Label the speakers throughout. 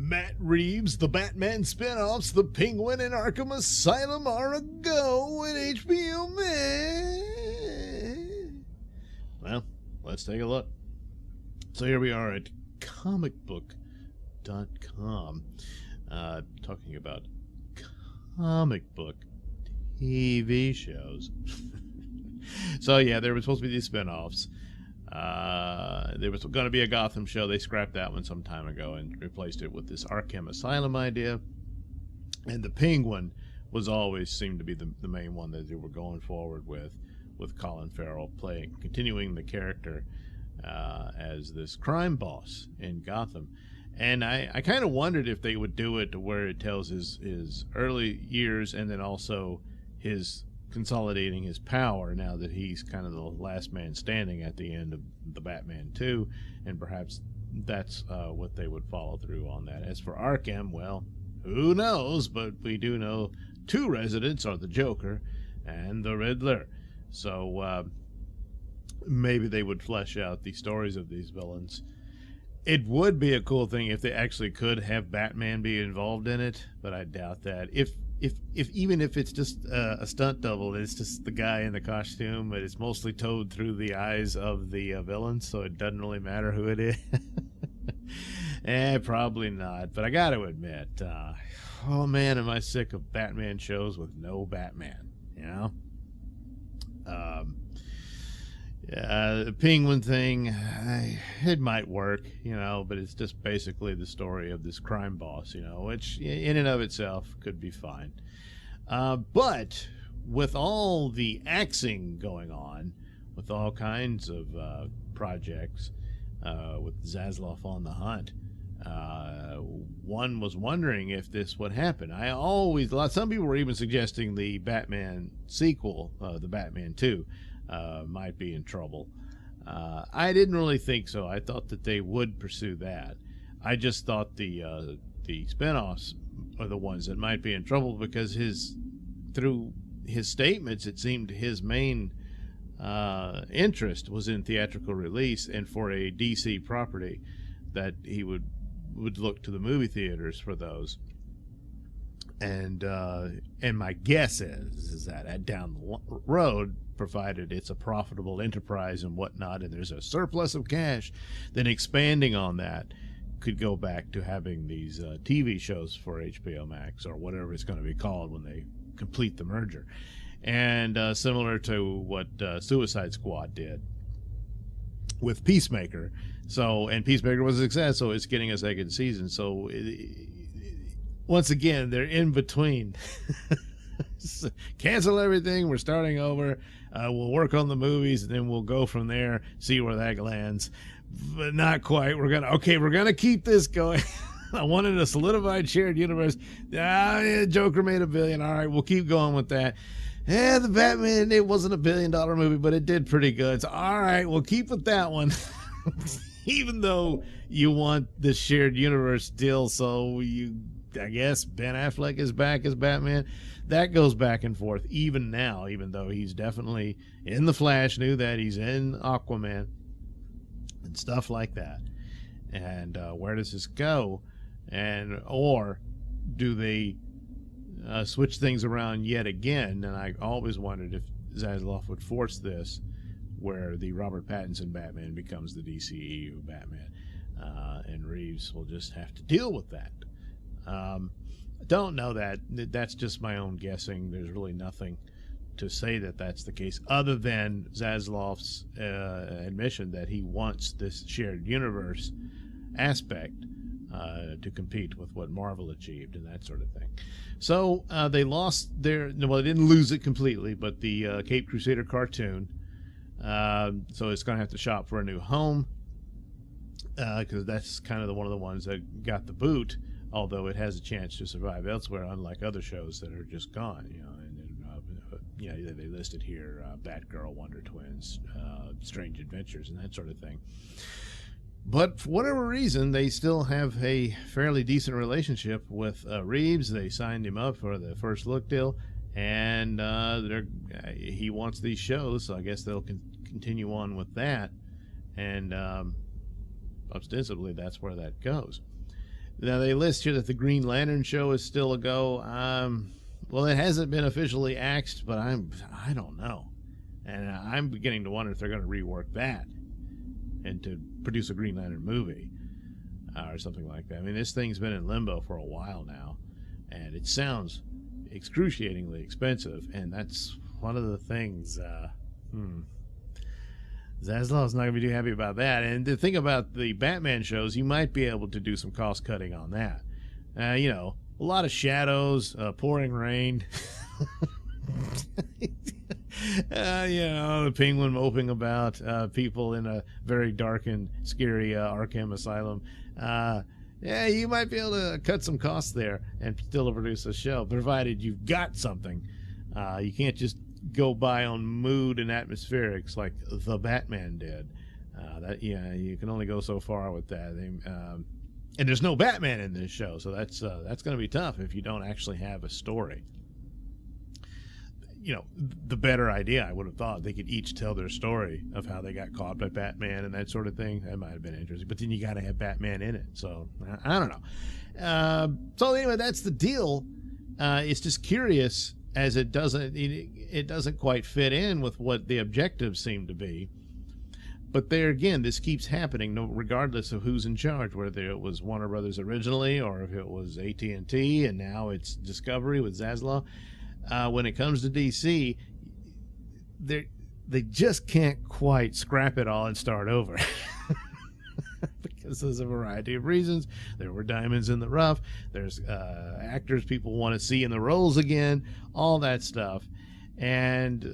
Speaker 1: Matt Reeves, the Batman spin-offs, The Penguin, and Arkham Asylum are a go at HBO Max. Well, let's take a look. So here we are at comicbook.com, talking about comic book TV shows. So yeah, there were supposed to be these spin-offs. There was going to be a Gotham show. They scrapped that one some time ago and replaced it with this Arkham Asylum idea. And the Penguin was always seemed to be the main one that they were going forward with Colin Farrell continuing the character as this crime boss in Gotham. And I kind of wondered if they would do it to where it tells his early years and then also his consolidating his power now that he's kind of the last man standing at the end of the Batman 2, and perhaps that's what they would follow through on that. As for Arkham, well, who knows, but we do know two residents are the Joker and the Riddler, so maybe they would flesh out the stories of these villains. It would be a cool thing if they actually could have Batman be involved in it, but I doubt that. If even if it's just a stunt double, it's just the guy in the costume, but it's mostly towed through the eyes of the villain, so it doesn't really matter who it is. Probably not. But I got to admit, oh man, am I sick of Batman shows with no Batman? You know. The Penguin thing, it might work, you know, but it's just basically the story of this crime boss, you know, which in and of itself could be fine. But with all the axing going on, with all kinds of projects, with Zaslav on the hunt, one was wondering if this would happen. Some people were even suggesting the Batman sequel, the Batman 2, might be in trouble. I didn't really think so. I thought that they would pursue that. I just thought the spinoffs are the ones that might be in trouble because through his statements, it seemed his main interest was in theatrical release, and for a DC property that he would look to the movie theaters for those. And my guess is that down the road, provided it's a profitable enterprise and whatnot, and there's a surplus of cash, then expanding on that could go back to having these TV shows for HBOmax or whatever it's going to be called when they complete the merger. And similar to what Suicide Squad did with Peacemaker. And Peacemaker was a success, so it's getting a second season. So once again, they're in between. Cancel everything, we're starting over, we'll work on the movies, and then we'll go from there, see where that lands. But not quite. We're gonna keep this going. I wanted a solidified shared universe. Joker made $1 billion. All right, we'll keep going with that. The Batman, it wasn't $1 billion movie, but it did pretty good. So, all right, we'll keep with that one. Even though you want the shared universe deal, I guess Ben Affleck is back as Batman. That goes back and forth even now, even though he's definitely in The Flash, knew that he's in Aquaman and stuff like that. And where does this go? Or do they switch things around yet again? And I always wondered if Zaslav would force this, where the Robert Pattinson Batman becomes the DCEU Batman, and Reeves will just have to deal with that. I don't know that. That's just my own guessing. There's really nothing to say that that's the case, other than Zaslav's admission that he wants this shared universe aspect to compete with what Marvel achieved and that sort of thing. So they lost they didn't lose it completely, but the Caped Crusader cartoon, so it's going to have to shop for a new home, because that's kind of one of the ones that got the boot, although it has a chance to survive elsewhere, unlike other shows that are just gone. They listed here Batgirl, Wonder Twins, Strange Adventures, and that sort of thing. But for whatever reason, they still have a fairly decent relationship with Reeves. They signed him up for the first look deal, and he wants these shows, so I guess they'll continue on with that. And ostensibly, that's where that goes. Now they list here that the Green Lantern show is still a go. Well, it hasn't been officially axed, but I don't know, and I'm beginning to wonder if they're going to rework that and to produce a Green Lantern movie or something like that. I mean, this thing's been in limbo for a while now, and it sounds excruciatingly expensive, and that's one of the things. Zaslaw's not going to be too happy about that. And the thing about the Batman shows, you might be able to do some cost cutting on that. You know, a lot of shadows, pouring rain. You know, the Penguin moping about, people in a very dark and scary Arkham asylum. Yeah, you might be able to cut some costs there and still produce a show, provided you've got something. You can't just go by on mood and atmospherics like the Batman did. You can only go so far with that. And there's no Batman in this show, so that's going to be tough if you don't actually have a story. You know, the better idea, I would have thought, they could each tell their story of how they got caught by Batman and that sort of thing. That might have been interesting, but then you got to have Batman in it. So I don't know. So anyway, that's the deal. It's just curious, as it doesn't quite fit in with what the objectives seem to be. But there again, this keeps happening, regardless of who's in charge, whether it was Warner Brothers originally or if it was AT&T and now it's Discovery with Zaslaw. When it comes to DC, they just can't quite scrap it all and start over. Because there's a variety of reasons. There were diamonds in the rough. There's actors people want to see in the roles again, all that stuff. And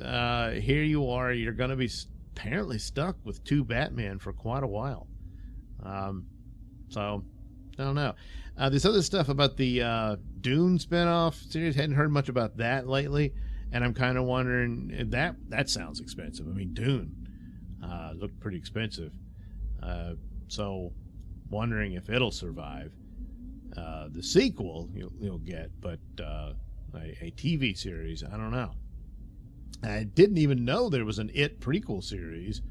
Speaker 1: here you are, you're going to be apparently stuck with two Batman for quite a while. So, I don't know. This other stuff about the Dune spinoff series, hadn't heard much about that lately. And I'm kind of wondering, that sounds expensive. I mean, Dune looked pretty expensive. So, wondering if it'll survive. The sequel you'll get, but a TV series, I don't know. I didn't even know there was an It prequel series.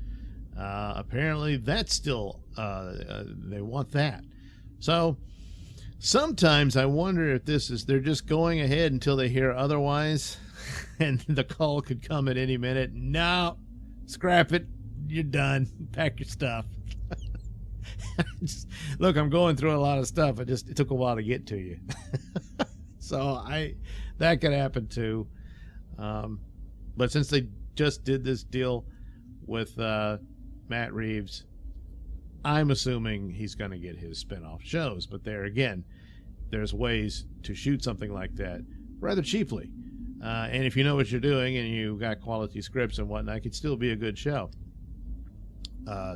Speaker 1: Apparently, that's still, they want that. So, sometimes I wonder if they're just going ahead until they hear otherwise, and the call could come at any minute. No, scrap it. You're done. Pack your stuff. Look, I'm going through a lot of stuff. It took a while to get to you. So that could happen too. But since they just did this deal with Matt Reeves, I'm assuming he's going to get his spin-off shows. But there again, there's ways to shoot something like that rather cheaply. And if you know what you're doing and you got quality scripts and whatnot, it could still be a good show.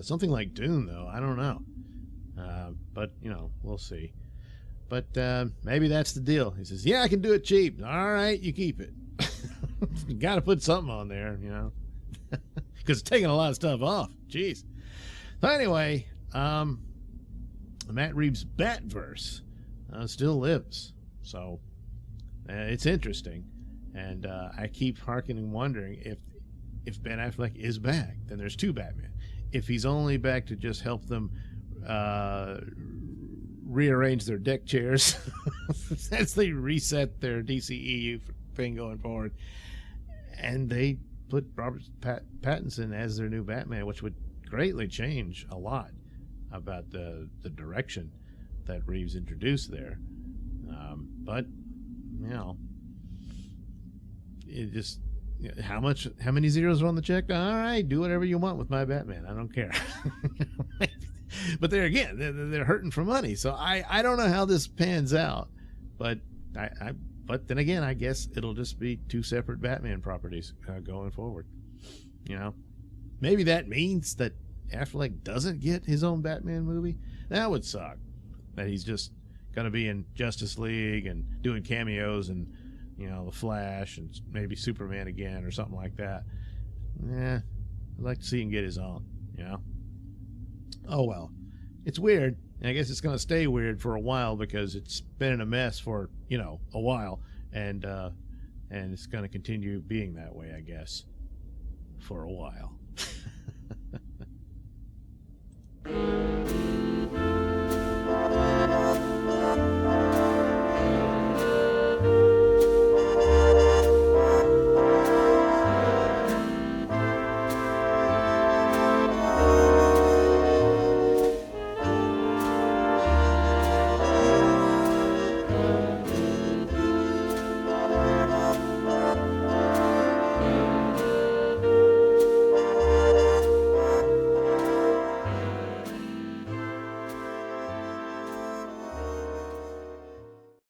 Speaker 1: Something like Dune, though, I don't know. But, we'll see. But maybe that's the deal. He says, yeah, I can do it cheap. All right, you keep it. You got to put something on there, because it's taking a lot of stuff off. Jeez. So anyway, Matt Reeves' Batverse still lives. So it's interesting. And I keep hearkening and wondering if Ben Affleck is back, then there's two Batman. If he's only back to just help them rearrange their deck chairs as they reset their DCEU thing going forward, and they put Robert Pattinson as their new Batman, which would greatly change a lot about the direction that Reeves introduced there. But it just, how many zeros are on the check? All right, do whatever you want with my Batman. I don't care. But there again, they're hurting for money, so I don't know how this pans out. But but then again, I guess it'll just be two separate Batman properties going forward. Maybe that means that Affleck doesn't get his own Batman movie. That would suck. That he's just going to be in Justice League and doing cameos and the Flash and maybe Superman again or something like that. I'd like to see him get his own. Oh well, it's weird. I guess it's going to stay weird for a while because it's been in a mess for a while, and it's going to continue being that way, I guess, for a while.